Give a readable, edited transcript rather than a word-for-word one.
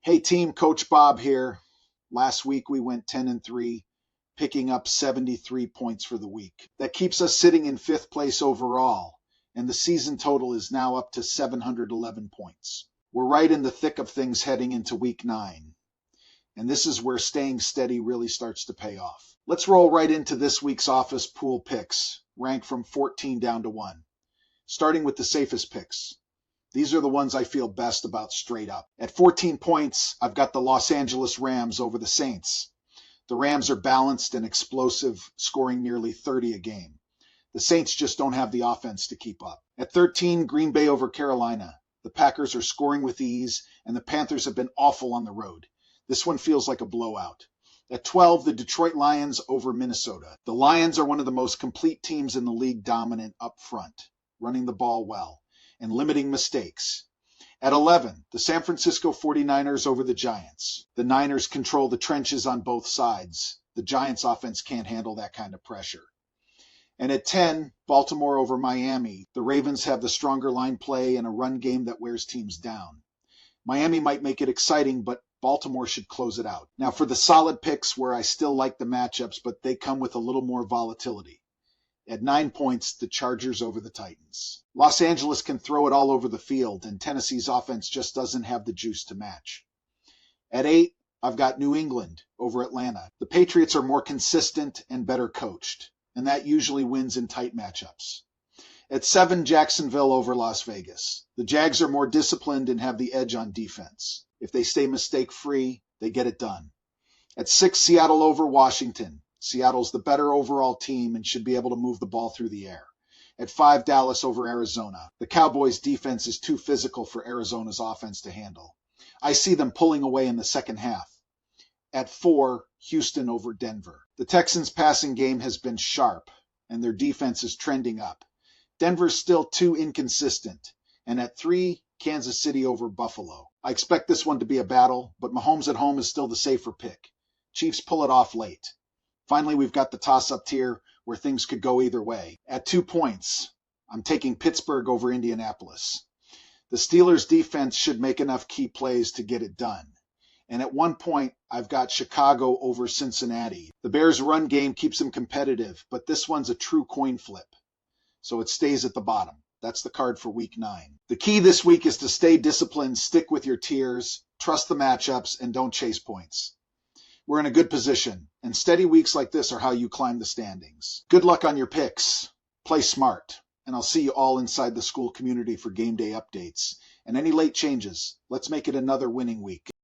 Hey team, Coach Bob here. Last week we went 10-3, picking up 73 points for the week. That keeps us sitting in 5th place overall, and the season total is now up to 711 points. We're right in the thick of things heading into week 9, and this is where staying steady really starts to pay off. Let's roll right into this week's office pool picks, ranked from 14 down to 1, starting with the safest picks. These are the ones I feel best about straight up. At 14 points, I've got the Los Angeles Rams over the Saints. The Rams are balanced and explosive, scoring nearly 30 a game. The Saints just don't have the offense to keep up. At 13, Green Bay over Carolina. The Packers are scoring with ease, and the Panthers have been awful on the road. This one feels like a blowout. At 12, the Detroit Lions over Minnesota. The Lions are one of the most complete teams in the league, dominant up front, running the ball well and limiting mistakes. At 11, the San Francisco 49ers over the Giants. The Niners control the trenches on both sides. The Giants offense can't handle that kind of pressure. And at 10, Baltimore over Miami. The Ravens have the stronger line play and a run game that wears teams down. Miami might make it exciting, but Baltimore should close it out. Now for the solid picks where I still like the matchups, but they come with a little more volatility. At 9 points, the Chargers over the Titans. Los Angeles can throw it all over the field, and Tennessee's offense just doesn't have the juice to match. At 8, I've got New England over Atlanta. The Patriots are more consistent and better coached, and that usually wins in tight matchups. At 7, Jacksonville over Las Vegas. The Jags are more disciplined and have the edge on defense. If they stay mistake-free, they get it done. At 6, Seattle over Washington. Seattle's the better overall team and should be able to move the ball through the air. At 5, Dallas over Arizona. The Cowboys' defense is too physical for Arizona's offense to handle. I see them pulling away in the second half. At 4, Houston over Denver. The Texans' passing game has been sharp, and their defense is trending up. Denver's still too inconsistent. And at 3, Kansas City over Buffalo. I expect this one to be a battle, but Mahomes at home is still the safer pick. Chiefs pull it off late. Finally, we've got the toss-up tier where things could go either way. At 2 points, I'm taking Pittsburgh over Indianapolis. The Steelers' defense should make enough key plays to get it done. And at 1 point, I've got Chicago over Cincinnati. The Bears' run game keeps them competitive, but this one's a true coin flip. So it stays at the bottom. That's the card for week 9. The key this week is to stay disciplined, stick with your tiers, trust the matchups, and don't chase points. We're in a good position, and steady weeks like this are how you climb the standings. Good luck on your picks. Play smart, and I'll see you all inside the school community for game day updates. And any late changes, let's make it another winning week.